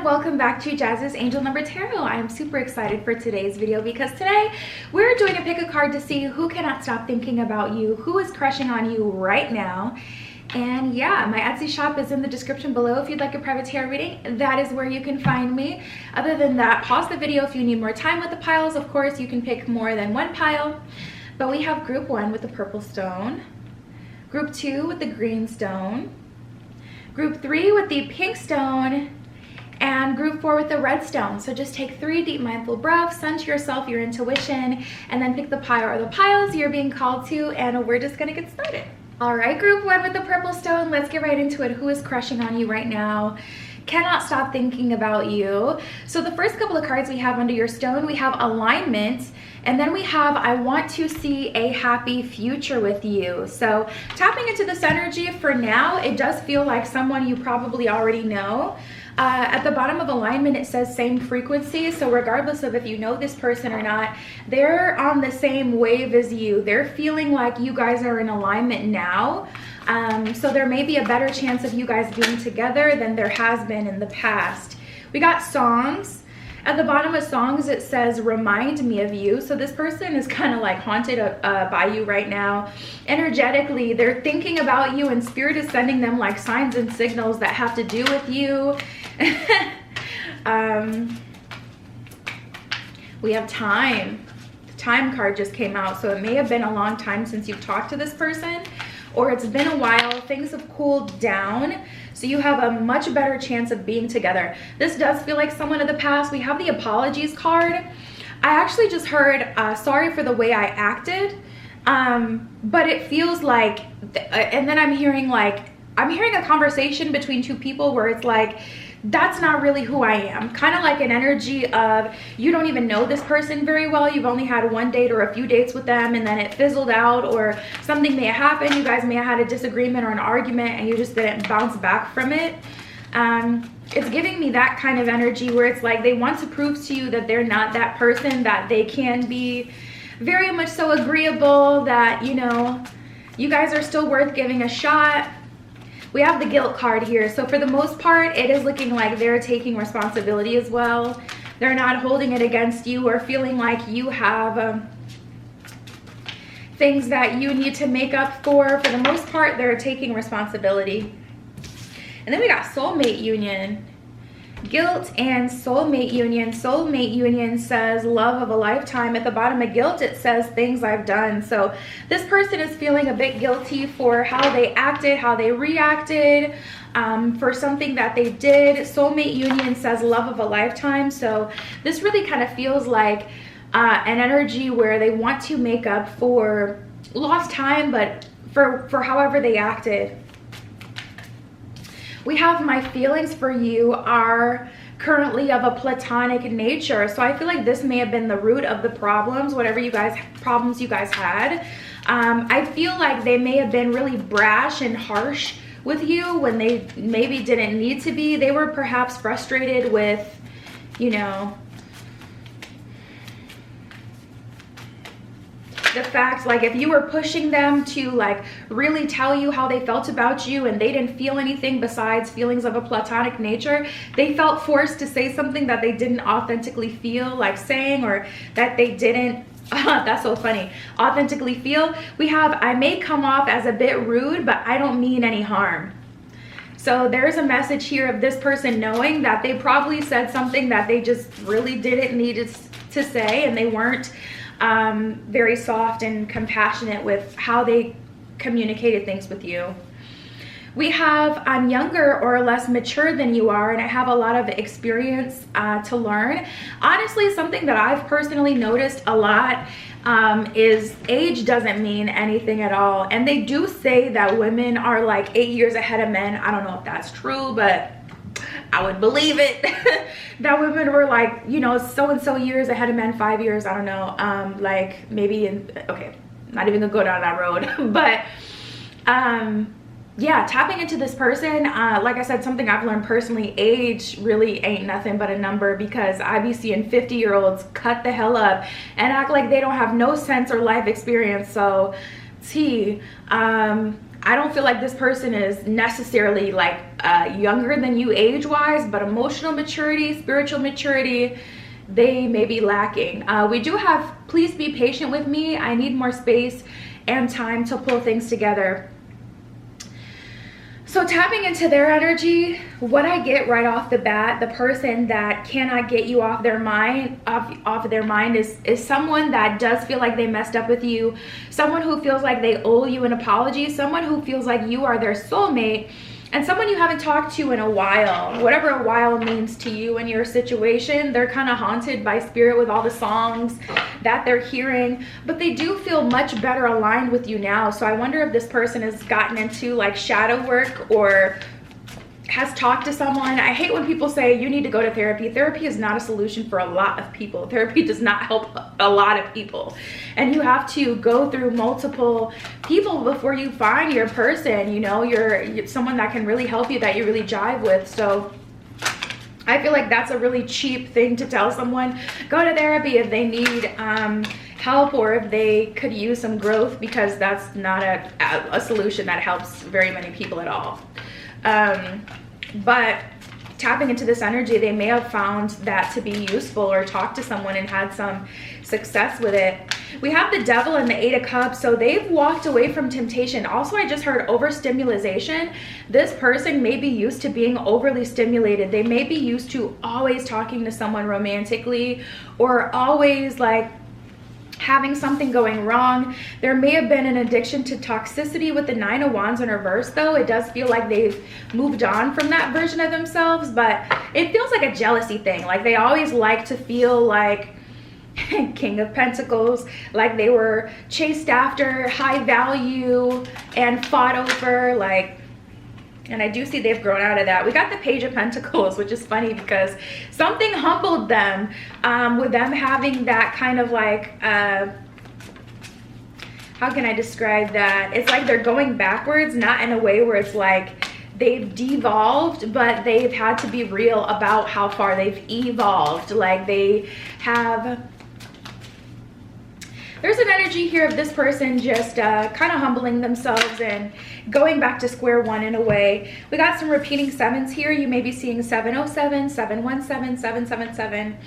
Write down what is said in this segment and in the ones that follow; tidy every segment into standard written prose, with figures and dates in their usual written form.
everyone, welcome back to Jazz's Angel Number Tarot. I am super excited for today's video because today we're doing a pick a card to see who cannot stop thinking about you, who is crushing on you right now. And yeah, my Etsy shop is in the description below if you'd like a private tarot reading. That is where you can find me. Other than that, pause the video if you need more time with the piles. Of course, you can pick more than one pile. But we have group 1 with the purple stone, group 2 with the green stone, group 3 with the pink stone, and group 4 with the red stone. So just take 3 deep mindful breaths, center yourself, your intuition, and then pick the pile or the piles you're being called to, and we're just gonna get started. All right, group 1 with the purple stone, let's get right into it. Who is crushing on you right now? Cannot stop thinking about you. So the first couple of cards we have under your stone, we have alignment, and then we have I want to see a happy future with you. So tapping into this energy for now, it does feel like someone you probably already know. At the bottom of alignment, it says same frequency. So regardless of if you know this person or not, they're on the same wave as you. They're feeling like you guys are in alignment now. So there may be a better chance of you guys being together than there has been in the past. We got songs. At the bottom of songs, it says remind me of you. So this person is kind of like haunted by you right now. Energetically, they're thinking about you, and spirit is sending them like signs and signals that have to do with you. We have time. The time card just came out, so it may have been a long time since you've talked to this person, or it's been a while. Things have cooled down, so you have a much better chance of being together. This does feel like someone of the past. We have the apologies card. I actually just heard sorry for the way I acted, but it feels like, and then I'm hearing a conversation between two people where it's like, that's not really who I am. Kind of like an energy of you don't even know this person very well. You've only had one date or a few dates with them, and then it fizzled out, or something may have happened. You guys may have had a disagreement or an argument, and you just didn't bounce back from it. It's giving me that kind of energy where it's like they want to prove to you that they're not that person, that they can be very much so agreeable, that, you know, you guys are still worth giving a shot. We have the guilt card here. So for the most part, it is looking like they're taking responsibility as well. They're not holding it against you or feeling like you have things that you need to make up for. For the most part, they're taking responsibility. And then we got soulmate union. Guilt and soulmate union. Soulmate union says love of a lifetime. At the bottom of guilt, it says things I've done. So this person is feeling a bit guilty for how they acted, how they reacted, for something that they did. Soulmate union says love of a lifetime. So this really kind of feels like an energy where they want to make up for lost time, but for however they acted. We have my feelings for you are currently of a platonic nature. So I feel like this may have been the root of the problems, whatever problems you guys had. I feel like they may have been really brash and harsh with you when they maybe didn't need to be. They were perhaps frustrated with, you know, the fact, like, if you were pushing them to like really tell you how they felt about you and they didn't feel anything besides feelings of a platonic nature, they felt forced to say something that they didn't authentically feel like saying, or that they didn't that's so funny, authentically feel. We have I may come off as a bit rude, but I don't mean any harm. So there's a message here of this person knowing that they probably said something that they just really didn't need to say, and they weren't very soft and compassionate with how they communicated things with you. We have I'm younger or less mature than you are, and I have a lot of experience to learn. Honestly, something that I've personally noticed a lot is age doesn't mean anything at all. And they do say that women are like 8 years ahead of men. I don't know if that's true, but I would believe it. That women were like, you know, so-and-so years ahead of men, 5 years, I don't know, like maybe okay, not even gonna go down that road. But yeah, tapping into this person, like I said, something I've learned personally, age really ain't nothing but a number, because I be seeing 50-year-olds cut the hell up and act like they don't have no sense or life experience. So I don't feel like this person is necessarily like younger than you age-wise, but emotional maturity, spiritual maturity, they may be lacking. We do have, please be patient with me. I need more space and time to pull things together. So tapping into their energy, what I get right off the bat, the person that cannot get you off their mind, off of their mind is someone that does feel like they messed up with you, someone who feels like they owe you an apology, someone who feels like you are their soulmate, and someone you haven't talked to in a while. Whatever a while means to you in your situation, they're kind of haunted by spirit with all the songs that they're hearing, but they do feel much better aligned with you now. So I wonder if this person has gotten into like shadow work or has talked to someone. I hate when people say you need to go to therapy. Therapy is not a solution for a lot of people. Therapy does not help a lot of people. And you have to go through multiple people before you find your person, you know, you're someone that can really help you, that you really jive with. So I feel like that's a really cheap thing to tell someone. Go to therapy if they need help, or if they could use some growth, because that's not a solution that helps very many people at all. But tapping into this energy, they may have found that to be useful, or talked to someone and had some success with it. We have the Devil and the Eight of Cups, so they've walked away from temptation. Also, I just heard overstimulation. This person may be used to being overly stimulated. They may be used to always talking to someone romantically, or always like having something going wrong. There may have been an addiction to toxicity with the Nine of Wands in reverse, though. It does feel like they've moved on from that version of themselves, but it feels like a jealousy thing. Like they always like to feel like King of Pentacles, like they were chased after, high value, and fought over, like. And I do see they've grown out of that. We got the Page of Pentacles, which is funny because something humbled them with them having that kind of like, how can I describe that? It's like they're going backwards, not in a way where it's like they've devolved, but they've had to be real about how far they've evolved. Like they have... There's an energy here of this person just kind of humbling themselves and going back to square one in a way. We got some repeating sevens here. You may be seeing 707, 717, 777.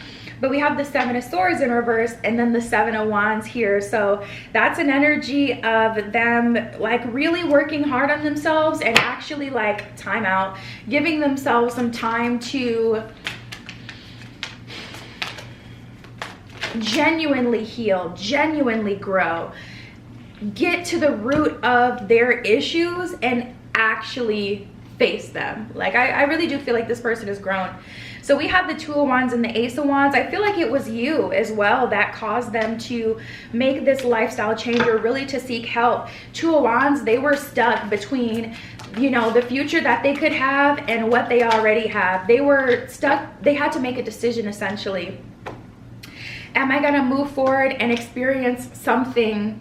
But we have the Seven of Swords in reverse and then the Seven of Wands here. So that's an energy of them like really working hard on themselves and actually like time out, giving themselves some time to genuinely heal, genuinely grow, get to the root of their issues and actually face them. Like I really do feel like this person has grown. So we have the Two of Wands and the Ace of Wands. I feel like it was you as well that caused them to make this lifestyle change, or really to seek help. Two of Wands, they were stuck between, you know, the future that they could have and what they already have. They were stuck. They had to make a decision essentially. Am I going to move forward and experience something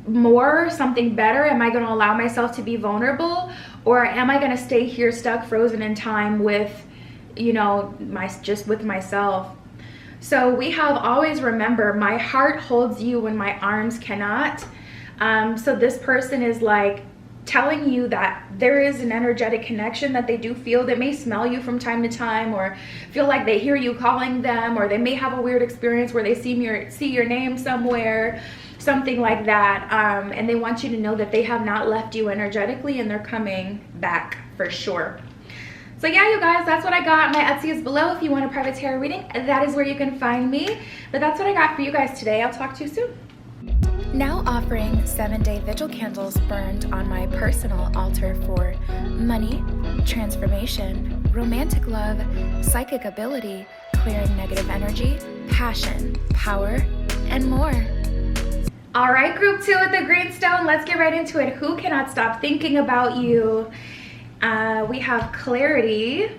more, something better? Am I going to allow myself to be vulnerable? Or am I going to stay here stuck, frozen in time with, you know, just with myself? So we have always remember, my heart holds you when my arms cannot. So this person is like telling you that there is an energetic connection that they do feel. They may smell you from time to time, or feel like they hear you calling them, or they may have a weird experience where they see your name somewhere, something like that. And they want you to know that they have not left you energetically, and they're coming back for sure. So yeah, you guys, that's what I got. My Etsy is below if you want a private tarot reading. That is where you can find me. But that's what I got for you guys today. I'll talk to you soon. Now offering 7-day vigil candles burned on my personal altar for money, transformation, romantic love, psychic ability, clearing negative energy, passion, power, and more. All right, group 2 with the green stone. Let's get right into it. Who cannot stop thinking about you? We have clarity.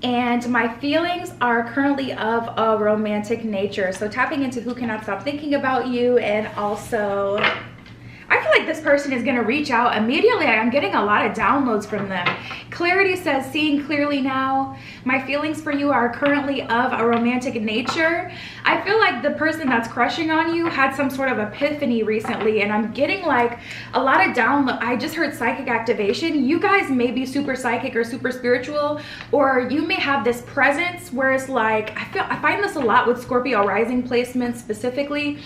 And my feelings are currently of a romantic nature. So tapping into who cannot stop thinking about you. And also, I feel like this person is going to reach out immediately. I'm getting a lot of downloads from them. Clarity says, seeing clearly now. My feelings for you are currently of a romantic nature. I feel like the person that's crushing on you had some sort of epiphany recently, and I'm getting like a lot of download. I just heard psychic activation. You guys may be super psychic or super spiritual, or you may have this presence where it's like, I find this a lot with Scorpio rising placements specifically.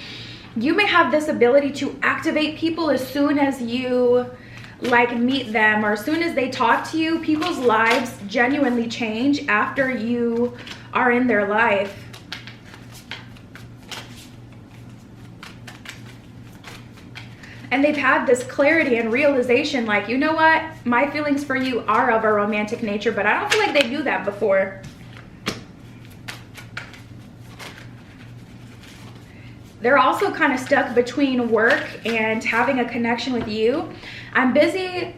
You may have this ability to activate people as soon as you like meet them, or as soon as they talk to you. People's lives genuinely change after you are in their life. And they've had this clarity and realization, like, you know what, my feelings for you are of a romantic nature, but I don't feel like they knew that before. They're also kind of stuck between work and having a connection with you. I'm busy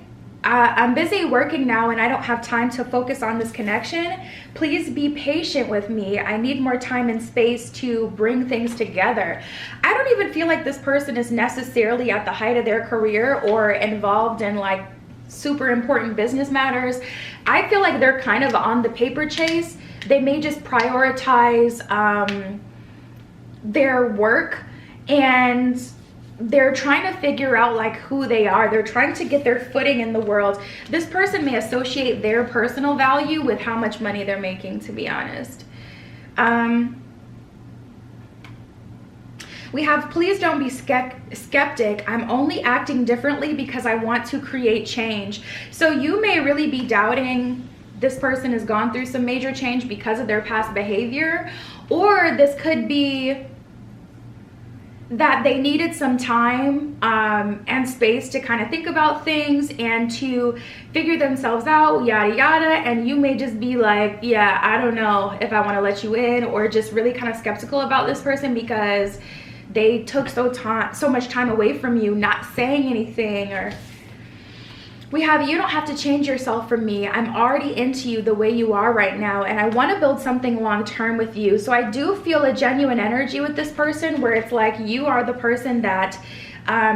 working now, and I don't have time to focus on this connection. Please be patient with me. I need more time and space to bring things together. I don't even feel like this person is necessarily at the height of their career or involved in like super important business matters. I feel like they're kind of on the paper chase. They may just prioritize their work, and they're trying to figure out like who they are. They're trying to get their footing in the world. This person may associate their personal value with how much money they're making, to be honest. We have, please don't be skeptic. I'm only acting differently because I want to create change. So you may really be doubting this person has gone through some major change because of their past behavior, or this could be that they needed some time and space to kind of think about things and to figure themselves out, yada yada. And you may just be like, yeah, I don't know if I want to let you in, or just really kind of skeptical about this person because they took so much time away from you, not saying anything. Or we have, you don't have to change yourself for me. I'm already into you the way you are right now, and I want to build something long term with you. So I do feel a genuine energy with this person where it's like you are the person that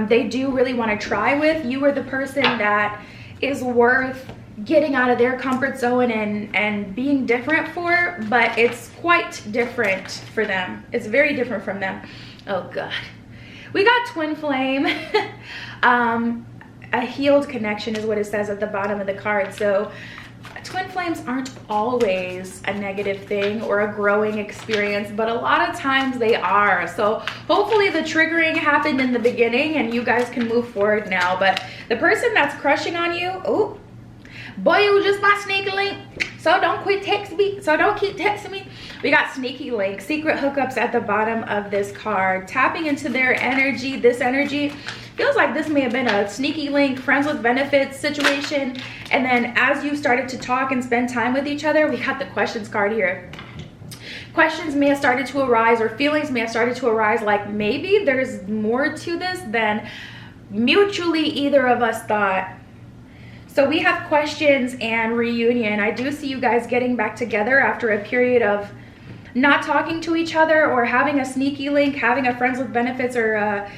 they do really want to try with. You are the person that is worth getting out of their comfort zone and being different for, but it's quite different for them. It's very different from them. Oh God. We got twin flame. A healed connection is what it says at the bottom of the card. So twin flames aren't always a negative thing or a growing experience, but a lot of times they are. So hopefully the triggering happened in the beginning and you guys can move forward now. But the person that's crushing on you, oh boy, it was just my sneaky link. So don't quit texting me. So don't keep texting me. We got sneaky link, secret hookups at the bottom of this card. Tapping into their energy. This energy feels like this may have been a sneaky link, friends with benefits situation. And then as you started to talk and spend time with each other, we got the questions card here. Questions may have started to arise, or feelings may have started to arise, like maybe there's more to this than mutually either of us thought. So we have questions and reunion. I do see you guys getting back together after a period of not talking to each other, or having a sneaky link, having a friends with benefits or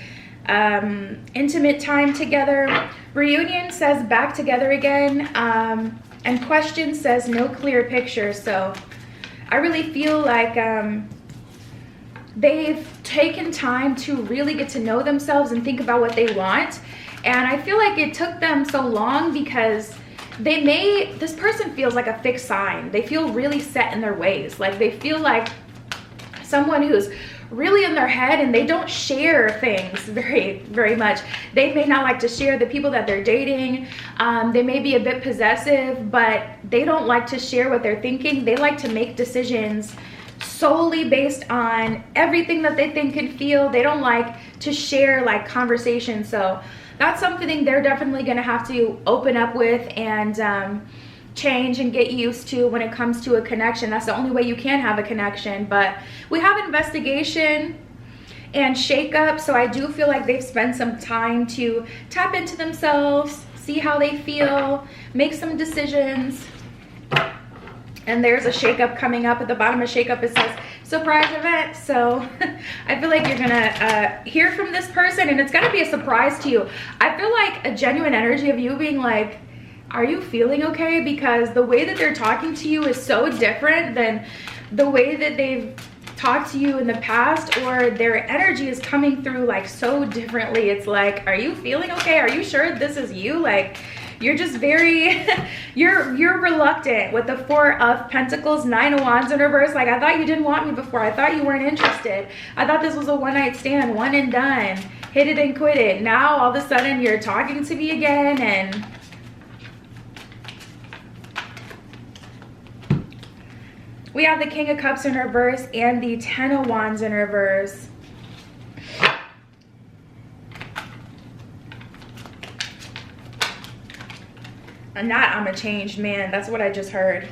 intimate time together. Reunion says back together again, and question says no clear picture. So I really feel like they've taken time to really get to know themselves and think about what they want. And I feel like it took them so long because this person feels like a fixed sign. They feel really set in their ways. Like they feel like someone who's really in their head, and they don't share things very much. They may not like to share the people that they're dating. They may be a bit possessive, but they don't like to share what they're thinking. They like to make decisions solely based on everything that they think and feel. They don't like to share like conversations. So that's something they're definitely going to have to open up with and change and get used to when it comes to a connection. That's the only way you can have a connection. But we have investigation and shake up. So I do feel like they've spent some time to tap into themselves, see how they feel, make some decisions. And there's a shake up coming up. At the bottom of shake up it says, surprise event. So I feel like you're gonna hear from this person, and it's gonna be a surprise to you. I feel like a genuine energy of you being like, are you feeling okay? Because the way that they're talking to you is so different than the way that they've talked to you in the past, or their energy is coming through like so differently. It's like, are you feeling okay? Are you sure this is you? Like, you're just very you're reluctant with the 4 of Pentacles, 9 of Wands in reverse. Like, I thought you didn't want me before. I thought you weren't interested. I thought this was a one-night stand, one and done, hit it and quit it. Now all of a sudden you're talking to me again. And we have the King of Cups in reverse and the 10 of Wands in reverse. And that I'm a changed man. That's what I just heard.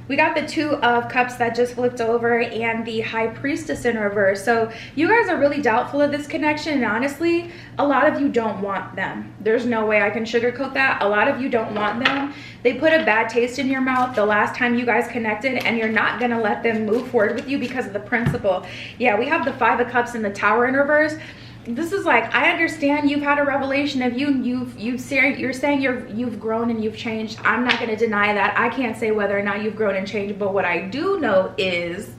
We got the 2 of Cups that just flipped over and the High Priestess in reverse. So you guys are really doubtful of this connection, and honestly, a lot of you don't want them. There's no way I can sugarcoat that. A lot of you don't want them. They put a bad taste in your mouth the last time you guys connected, and you're not gonna let them move forward with you because of the principle. Yeah, we have the 5 of Cups and the Tower in reverse. This is like, I understand you've had a revelation of you're saying you've grown and you've changed. I'm not going to deny that. I can't say whether or not you've grown and changed, but what I do know is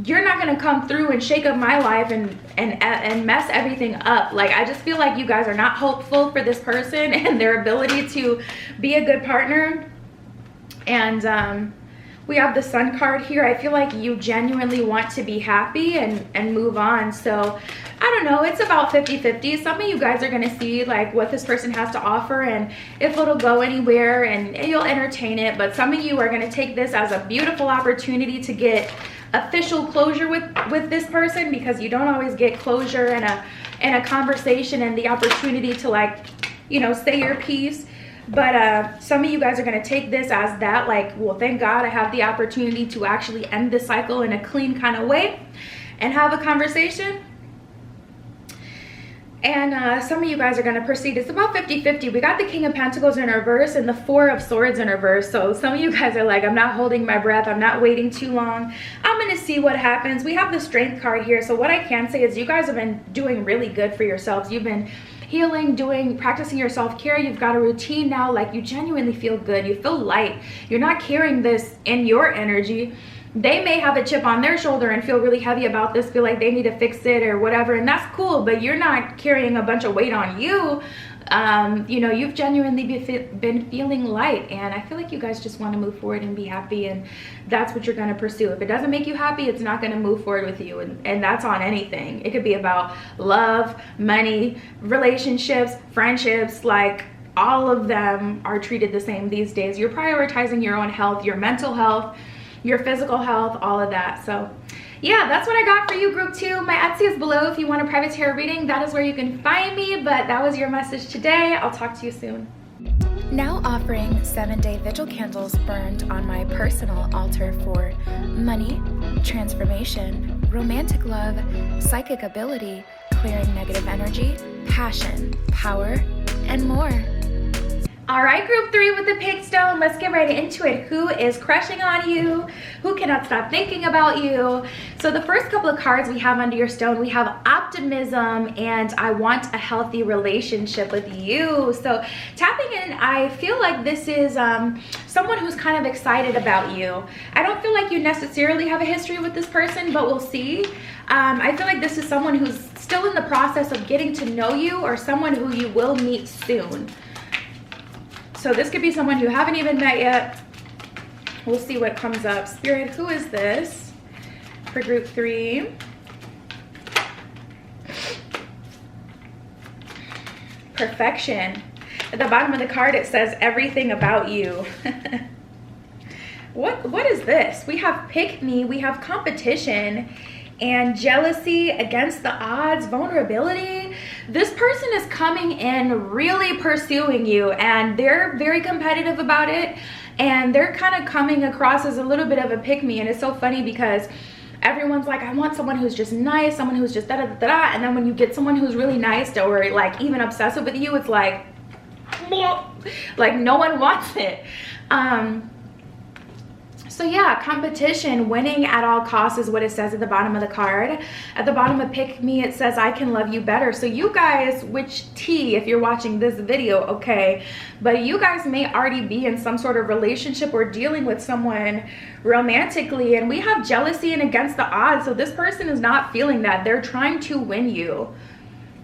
you're not going to come through and shake up my life and mess everything up. Like, I just feel like you guys are not hopeful for this person and their ability to be a good partner. And we have the Sun card here. I feel like you genuinely want to be happy and move on. So I don't know, it's about 50-50. Some of you guys are going to see like what this person has to offer and if it'll go anywhere, and you'll entertain it. But some of you are going to take this as a beautiful opportunity to get official closure with this person, because you don't always get closure in a conversation and the opportunity to, like, you know, say your piece. But some of you guys are going to take this as that, like, well, thank God I have the opportunity to actually end this cycle in a clean kind of way and have a conversation. And some of you guys are going to proceed. It's about 50-50. We got the King of Pentacles in reverse and the 4 of Swords in reverse. So some of you guys are like, I'm not holding my breath. I'm not waiting too long. I'm going to see what happens. We have the Strength card here. So what I can say is you guys have been doing really good for yourselves. You've been healing, practicing your self-care. You've got a routine now. Like, you genuinely feel good. You feel light. You're not carrying this in your energy. They may have a chip on their shoulder and feel really heavy about this, feel like they need to fix it or whatever, and that's cool, but you're not carrying a bunch of weight on you. You know, you've genuinely been feeling light, and I feel like you guys just want to move forward and be happy, and that's what you're going to pursue. If it doesn't make you happy, it's not going to move forward with you, and that's on anything. It could be about love, money, relationships, friendships. Like, all of them are treated the same these days. You're prioritizing your own health, your mental health, your physical health, all of that. So yeah, that's what I got for you, group 2. My Etsy is below if you want a private tarot reading. That is where you can find me. But that was your message today. I'll talk to you soon. Now offering 7-day vigil candles burned on my personal altar for money, transformation, romantic love, psychic ability, clearing negative energy, passion, power, and more. All right, group 3 with the pink stone, let's get right into it. Who is crushing on you? Who cannot stop thinking about you? So the first couple of cards we have under your stone, we have optimism and I want a healthy relationship with you. So tapping in, I feel like this is someone who's kind of excited about you. I don't feel like you necessarily have a history with this person, but we'll see. I feel like this is someone who's still in the process of getting to know you, or someone who you will meet soon. So this could be someone you haven't even met yet. We'll see what comes up. Spirit, who is this for group 3? Perfection. At the bottom of the card, it says everything about you. What is this? We have pick me, we have competition, and jealousy, against the odds, vulnerability. This person is coming in really pursuing you, and they're very competitive about it, and they're kind of coming across as a little bit of a pick-me. And it's so funny because everyone's like, I want someone who's just nice, someone who's just da-da-da-da, and then when you get someone who's really nice or like even obsessive with you, it's like no one wants it. So yeah, competition, winning at all costs is what it says at the bottom of the card. At the bottom of Pick Me, it says, I can love you better. So you guys, which T, if you're watching this video, okay, but you guys may already be in some sort of relationship or dealing with someone romantically, and we have jealousy and against the odds. So this person is not feeling that. They're trying to win you.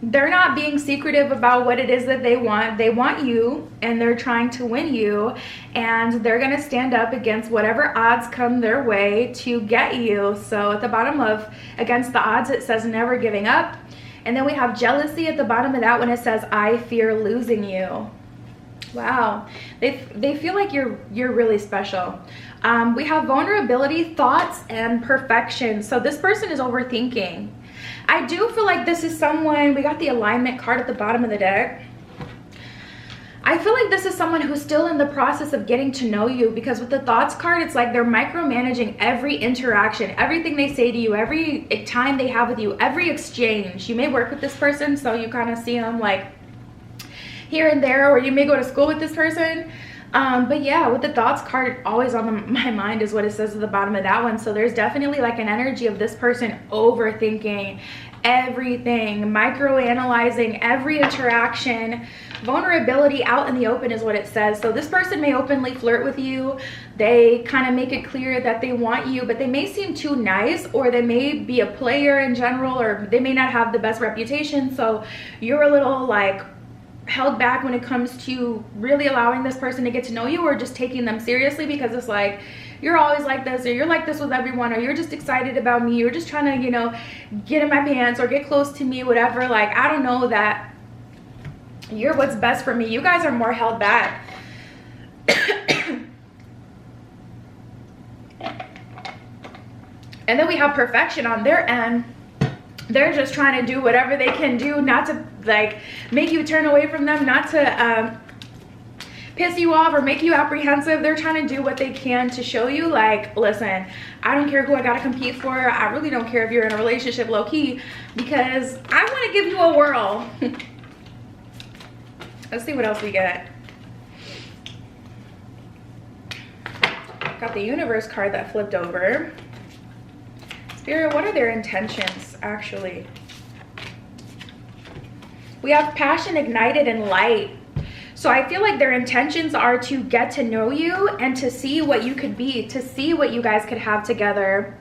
They're not being secretive about what it is that they want. They want you, and they're trying to win you, and they're gonna stand up against whatever odds come their way to get you. So at the bottom of against the odds, it says never giving up. And then we have jealousy at the bottom of that one. It says I fear losing you. Wow, they feel like you're really special. We have vulnerability, thoughts, and perfection. So this person is overthinking. I do feel like this is someone, we got the alignment card at the bottom of the deck. I feel like this is someone who's still in the process of getting to know you, because with the thoughts card, it's like they're micromanaging every interaction, everything they say to you, every time they have with you, every exchange. You may work with this person, so you kind of see them like here and there, or you may go to school with this person. But yeah, with the thoughts card, always on my mind is what it says at the bottom of that one. So there's definitely like an energy of this person overthinking everything, microanalyzing every interaction. Vulnerability out in the open is what it says. So this person may openly flirt with you. They kind of make it clear that they want you, but they may seem too nice, or they may be a player in general, or they may not have the best reputation. So you're a little like held back when it comes to really allowing this person to get to know you, or just taking them seriously, because it's like you're always like this, or you're like this with everyone, or you're just excited about me, you're just trying to, you know, get in my pants or get close to me, whatever. Like, I don't know that you're what's best for me. You guys are more held back. And then we have perfection on their end. They're just trying to do whatever they can do not to like make you turn away from them, not to piss you off or make you apprehensive. They're trying to do what they can to show you like, listen, I don't care who I gotta compete for. I really don't care if you're in a relationship low-key, because I want to give you a whirl. Let's see what else we get. Got the universe card that flipped over. Spirit, what are their intentions, actually? We have passion ignited and light. So I feel like their intentions are to get to know you and to see what you could be, to see what you guys could have together.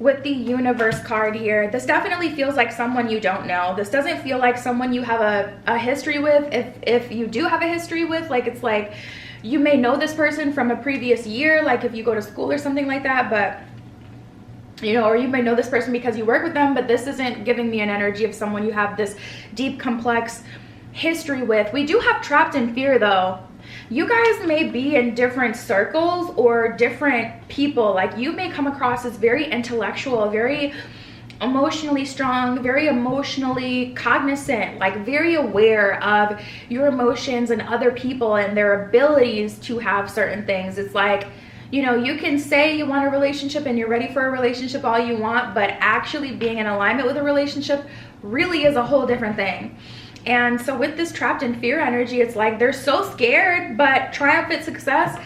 With the universe card here, this definitely feels like someone you don't know. This doesn't feel like someone you have a history with. If you do have a history with, like, it's like you may know this person from a previous year, like if you go to school or something like that, but you know, or you may know this person because you work with them, but this isn't giving me an energy of someone you have this deep, complex history with. We do have trapped in fear though. You guys may be in different circles or different people. Like, you may come across as very intellectual, very emotionally strong, very emotionally cognizant, like very aware of your emotions and other people and their abilities to have certain things. It's like, you know, you can say you want a relationship and you're ready for a relationship all you want, but actually being in alignment with a relationship really is a whole different thing. And so with this trapped in fear energy, it's like they're so scared, but triumphant success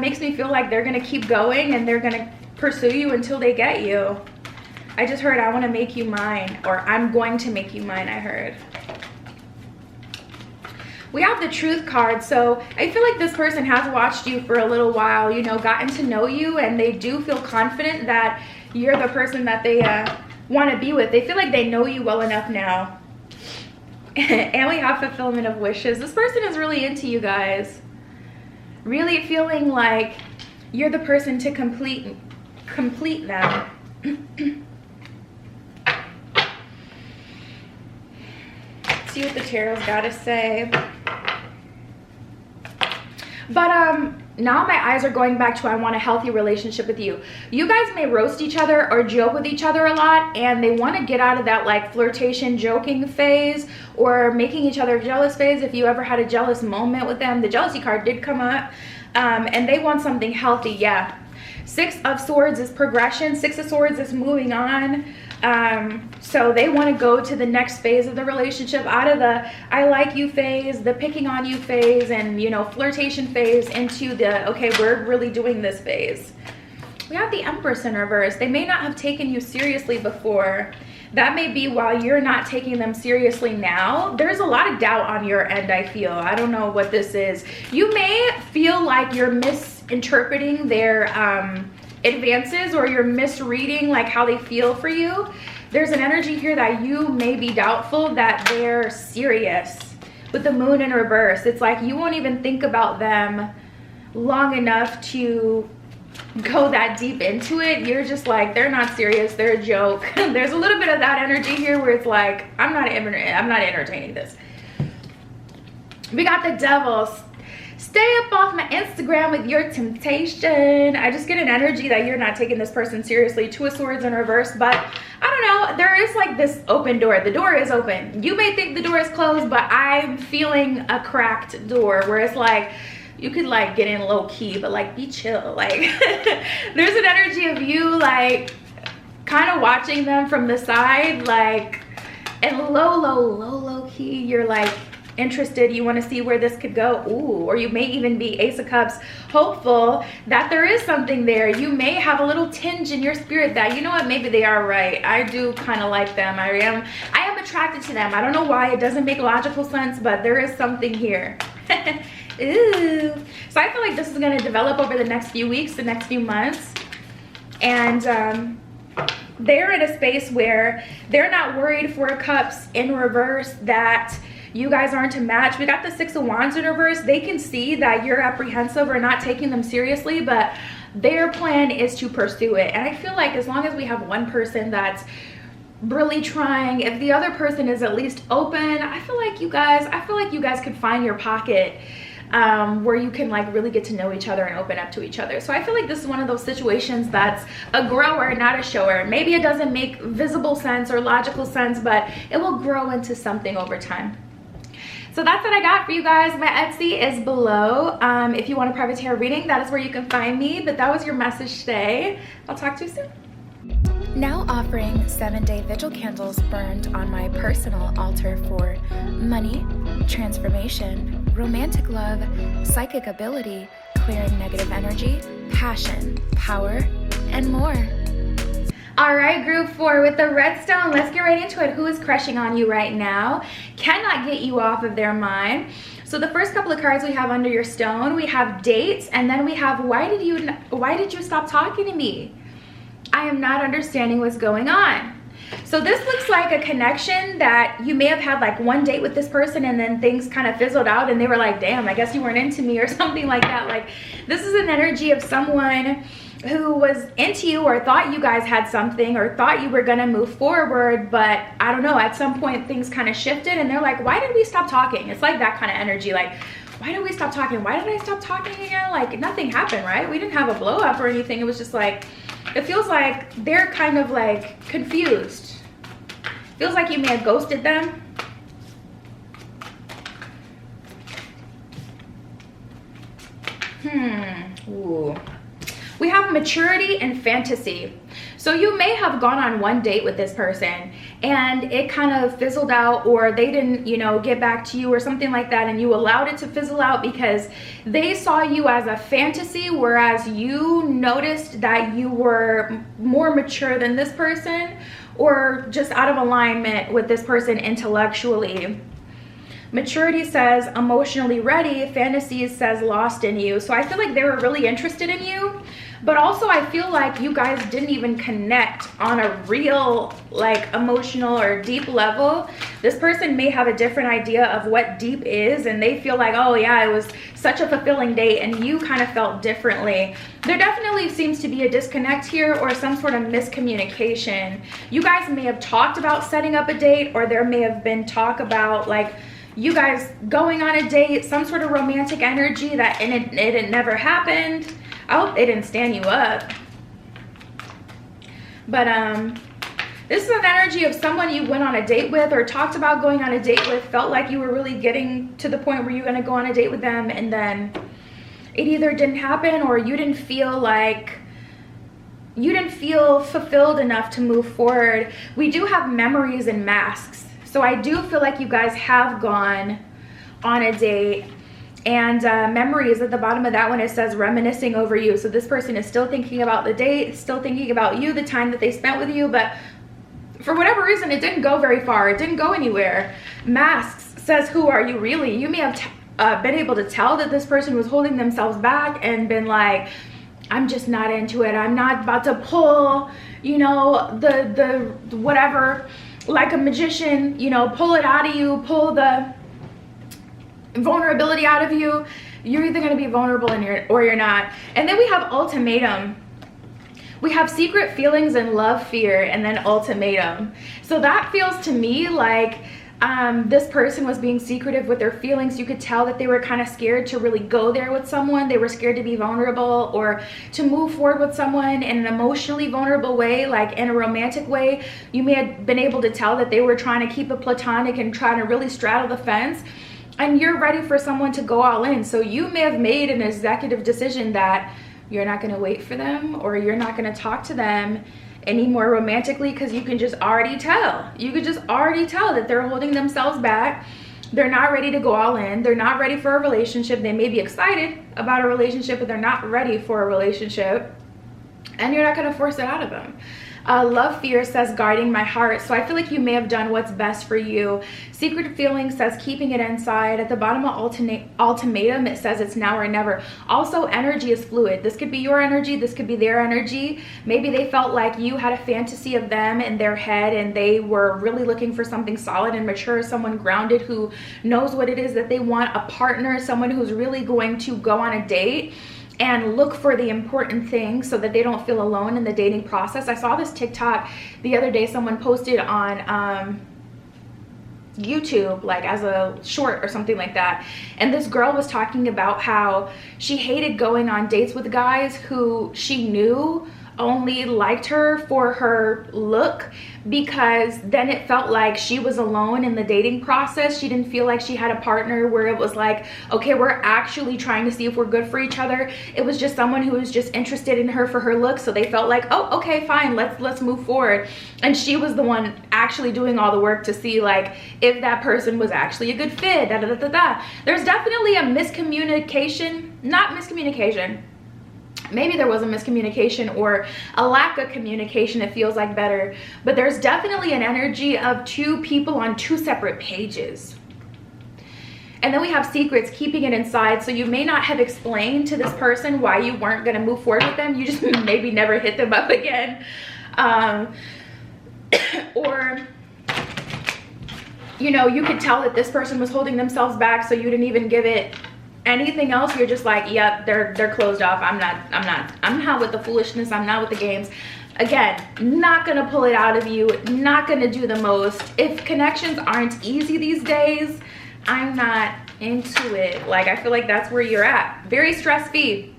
makes me feel like they're gonna keep going and they're gonna pursue you until they get you. I just heard, I want to make you mine, or I'm going to make you mine, I heard. We have the truth card. So I feel like this person has watched you for a little while, you know, gotten to know you, and they do feel confident that you're the person that they want to be with. They feel like they know you well enough now. And we have fulfillment of wishes. This person is really into you guys. Really feeling like you're the person to complete them. See what the tarot's got to say. But now my eyes are going back to I want a healthy relationship with you. You guys may roast each other or joke with each other a lot, and they want to get out of that like flirtation, joking phase, or making each other jealous phase. If you ever had a jealous moment with them, the jealousy card did come up, and they want something healthy. Yeah, Six of Swords is progression. Six of Swords is moving on. So they want to go to the next phase of the relationship, out of the I like you phase, the picking on you phase, and, you know, flirtation phase, into the, okay, we're really doing this phase. We have the Empress in reverse. They may not have taken you seriously before. That may be why you're not taking them seriously now. There's a lot of doubt on your end, I feel. I don't know what this is. You may feel like you're misinterpreting their advances, or you're misreading like how they feel for you. There's an energy here that you may be doubtful that they're serious. With the Moon in reverse, it's like you won't even think about them long enough to go that deep into it. You're just like, they're not serious, they're a joke. There's a little bit of that energy here where it's like, I'm not entertaining this. We got the Devil. Stay up off my Instagram with your temptation. I just get an energy that you're not taking this person seriously. Two of Swords in reverse, but I don't know, there is like this open door. The door is open. You may think the door is closed, but I'm feeling a cracked door where it's like, you could like get in low key, but like be chill. Like there's an energy of you like kind of watching them from the side, like, and low key, you're like interested, you want to see where this could go. Ooh, or you may even be Ace of Cups, hopeful that there is something there. You may have a little tinge in your spirit that, you know what, maybe they are right. I do kind of like them. I am attracted to them. I don't know why, it doesn't make logical sense, but there is something here. Ooh. So I feel like this is going to develop over the next few weeks, the next few months, and they're in a space where they're not worried, for Cups in reverse, that you guys aren't a match. We got the Six of Wands in reverse. They can see that you're apprehensive or not taking them seriously, but their plan is to pursue it. And I feel like as long as we have one person that's really trying, if the other person is at least open, I feel like you guys could find your pocket where you can like really get to know each other and open up to each other. So I feel like this is one of those situations that's a grower, not a shower. Maybe it doesn't make visible sense or logical sense, but it will grow into something over time. So that's what I got for you guys. My Etsy is below. If you want a private tarot reading, that is where you can find me. But that was your message today. I'll talk to you soon. Now offering 7-day vigil candles burned on my personal altar for money, transformation, romantic love, psychic ability, clearing negative energy, passion, power, and more. All right, group 4 with the red stone. Let's get right into it. Who is crushing on you right now? Cannot get you off of their mind. So the first couple of cards we have under your stone, we have dates, and then we have why did you stop talking to me? I am not understanding what's going on. So this looks like a connection that you may have had like one date with this person and then things kind of fizzled out and they were like, damn, I guess you weren't into me or something like that. Like this is an energy of someone who was into you or thought you guys had something or thought you were gonna move forward, but I don't know, at some point things kind of shifted and they're like, why did we stop talking? It's like that kind of energy, like, why did we stop talking? Why did I stop talking again? Like nothing happened, right? We didn't have a blow up or anything. It was just like, it feels like they're kind of like confused. Feels like you may have ghosted them. Ooh. We have maturity and fantasy. So you may have gone on one date with this person and it kind of fizzled out, or they didn't, you know, get back to you or something like that, and you allowed it to fizzle out because they saw you as a fantasy, whereas you noticed that you were more mature than this person or just out of alignment with this person intellectually. Maturity says emotionally ready, fantasy says lost in you. So I feel like they were really interested in you, but also I feel like you guys didn't even connect on a real like emotional or deep level. This person may have a different idea of what deep is and they feel like, oh yeah, it was such a fulfilling date, and you kind of felt differently. There definitely seems to be a disconnect here or some sort of miscommunication. You guys may have talked about setting up a date, or there may have been talk about like you guys going on a date, some sort of romantic energy that it never happened. I hope they didn't stand you up. But this is an energy of someone you went on a date with or talked about going on a date with, felt like you were really getting to the point where you're going to go on a date with them, and then it either didn't happen or you didn't feel like you didn't feel fulfilled enough to move forward. We do have memories and masks. So I do feel like you guys have gone on a date, and memories at the bottom of that one, it says reminiscing over you. So this person is still thinking about the date, still thinking about you, the time that they spent with you, but for whatever reason, it didn't go very far. It didn't go anywhere. Masks says, who are you really? You may have been able to tell that this person was holding themselves back and been like, I'm just not into it. I'm not about to pull, you know, the whatever, like a magician, you know, pull it out of you, pull the vulnerability out of you. You're either going to be vulnerable or you're not. And then we have ultimatum. We have secret feelings and love, fear, and then ultimatum. So that feels to me like this person was being secretive with their feelings. You could tell that they were kind of scared to really go there with someone. They were scared to be vulnerable or to move forward with someone in an emotionally vulnerable way, like in a romantic way. You may have been able to tell that they were trying to keep it platonic and trying to really straddle the fence. And you're ready for someone to go all in. So you may have made an executive decision that you're not going to wait for them, or you're not going to talk to them anymore romantically, because you can just already tell. You could just already tell that they're holding themselves back. They're not ready to go all in. They're not ready for a relationship. They may be excited about a relationship, but they're not ready for a relationship. And you're not going to force it out of them. Love, fear says guarding my heart. So I feel like you may have done what's best for you. Secret feeling says keeping it inside. At the bottom of ultimatum, it says it's now or never. Also, energy is fluid. This could be your energy. This could be their energy. Maybe they felt like you had a fantasy of them in their head, and they were really looking for something solid and mature, someone grounded who knows what it is that they want, a partner, someone who's really going to go on a date and look for the important things so that they don't feel alone in the dating process. I saw this TikTok the other day. Someone posted on YouTube, like as a short or something like that. And this girl was talking about how she hated going on dates with guys who she knew only liked her for her look, because then it felt like she was alone in the dating process. She didn't feel like she had a partner where it was like, okay, we're actually trying to see if we're good for each other. It was just someone who was just interested in her for her look. So they felt like, oh, okay, fine, let's move forward. And she was the one actually doing all the work to see like if that person was actually a good fit. There's definitely a miscommunication, not miscommunication. Maybe there was a miscommunication or a lack of communication, it feels like better. But there's definitely an energy of two people on two separate pages. And then we have secrets, keeping it inside. So you may not have explained to this person why you weren't going to move forward with them. You just maybe never hit them up again. Or, you know, you could tell that this person was holding themselves back, so you didn't even give it anything else. You're just like, yep, they're closed off. I'm not with the foolishness. I'm not with the games. Again, not gonna pull it out of you, not gonna do the most. If connections aren't easy these days, I'm not into it. Like, I feel like that's where you're at. Very stress-free.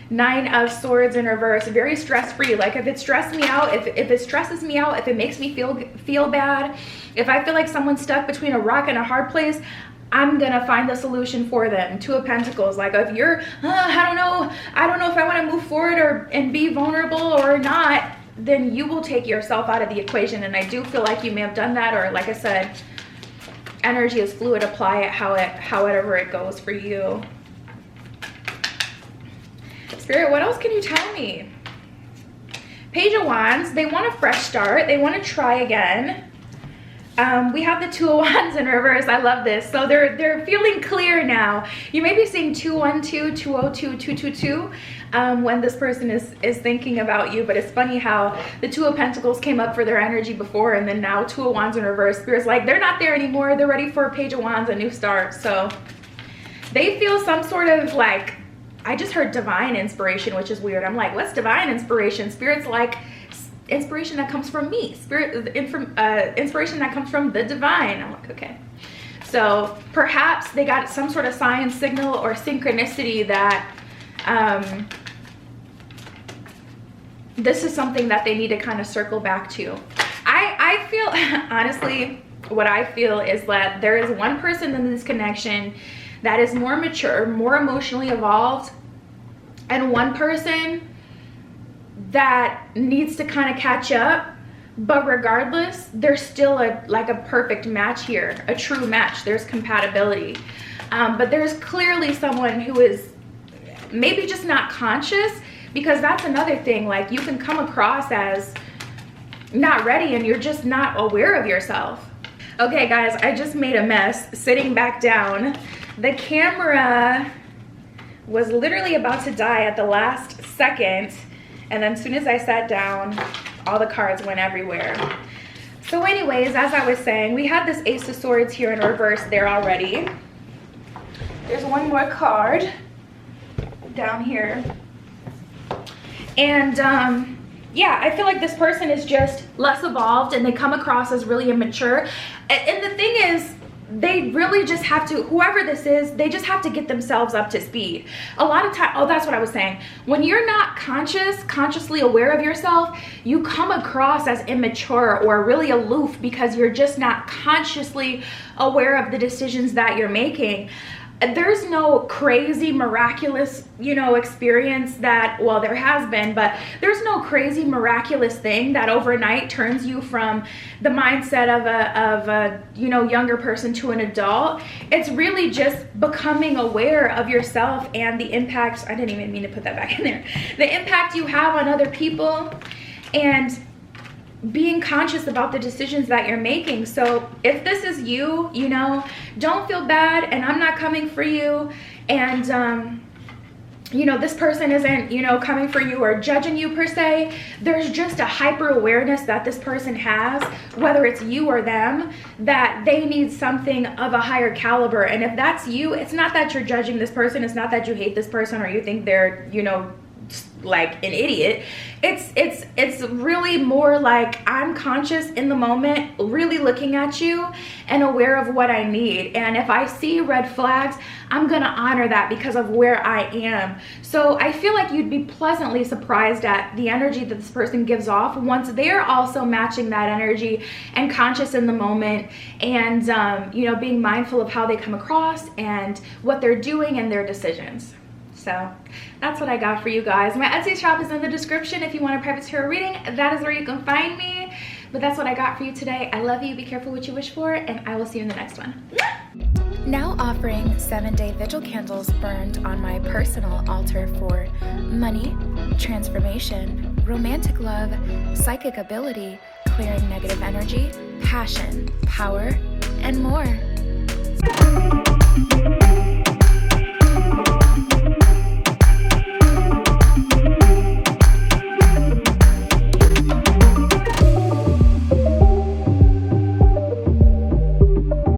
Nine of Swords in reverse, very stress-free. Like, if it stresses me out, if it stresses me out, if it makes me feel bad, if I feel like someone's stuck between a rock and a hard place, I'm gonna find the solution for them. Two of Pentacles. Like, if you're, I don't know if I want to move forward and be vulnerable or not, then you will take yourself out of the equation. And I do feel like you may have done that, or like I said, energy is fluid. Apply it however it goes for you. Spirit, what else can you tell me? Page of Wands. They want a fresh start. They want to try again. We have the Two of Wands in reverse. I love this. So they're feeling clear now. You may be seeing 212, 202, 222 when this person is thinking about you. But it's funny how the Two of Pentacles came up for their energy before, and then now Two of Wands in reverse. Spirit's like, they're not there anymore. They're ready for a Page of Wands, a new start. So they feel some sort of like, I just heard divine inspiration, which is weird. I'm like, what's divine inspiration? Spirit's like, inspiration that comes from me. Inspiration that comes from the divine. I'm like, okay. So perhaps they got some sort of sign, signal, or synchronicity that this is something that they need to kind of circle back to. I feel, honestly, what I feel is that there is one person in this connection that is more mature, more emotionally evolved, and one person that needs to kind of catch up. But regardless, there's still like a perfect match here, a true match. There's compatibility. But there's clearly someone who is maybe just not conscious, because that's another thing. Like, you can come across as not ready and you're just not aware of yourself. Okay guys, I just made a mess sitting back down. The camera was literally about to die at the last second, and then as soon as I sat down, all the cards went everywhere. So anyways, as I was saying, we had this Ace of Swords here in reverse there already. There's one more card down here. And yeah, I feel like this person is just less evolved and they come across as really immature. And the thing is, they really just have to, whoever this is, they just have to get themselves up to speed. A lot of time, oh, that's what I was saying. When you're not consciously aware of yourself, you come across as immature or really aloof because you're just not consciously aware of the decisions that you're making. There's no crazy miraculous, you know, experience that, well, there has been, but there's no crazy miraculous thing that overnight turns you from the mindset of a you know, younger person to an adult. It's really just becoming aware of yourself and the impact, I didn't even mean to put that back in there, the impact you have on other people, and being conscious about the decisions that you're making. So if this is you, you know, don't feel bad, and I'm not coming for you, and you know, this person isn't, you know, coming for you or judging you per se. There's just a hyper awareness that this person has, whether it's you or them, that they need something of a higher caliber. And if that's you, it's not that you're judging this person, it's not that you hate this person or you think they're, you know, like an idiot. It's really more like, I'm conscious in the moment, really looking at you and aware of what I need. And if I see red flags, I'm gonna honor that because of where I am. So I feel like you'd be pleasantly surprised at the energy that this person gives off once they're also matching that energy and conscious in the moment, and you know, being mindful of how they come across and what they're doing and their decisions. So that's what I got for you guys. My Etsy shop is in the description if you want a private tarot reading. That is where you can find me. But that's what I got for you today. I love you. Be careful what you wish for, and I will see you in the next one. Now offering 7-day vigil candles burned on my personal altar for money, transformation, romantic love, psychic ability, clearing negative energy, passion, power, and more.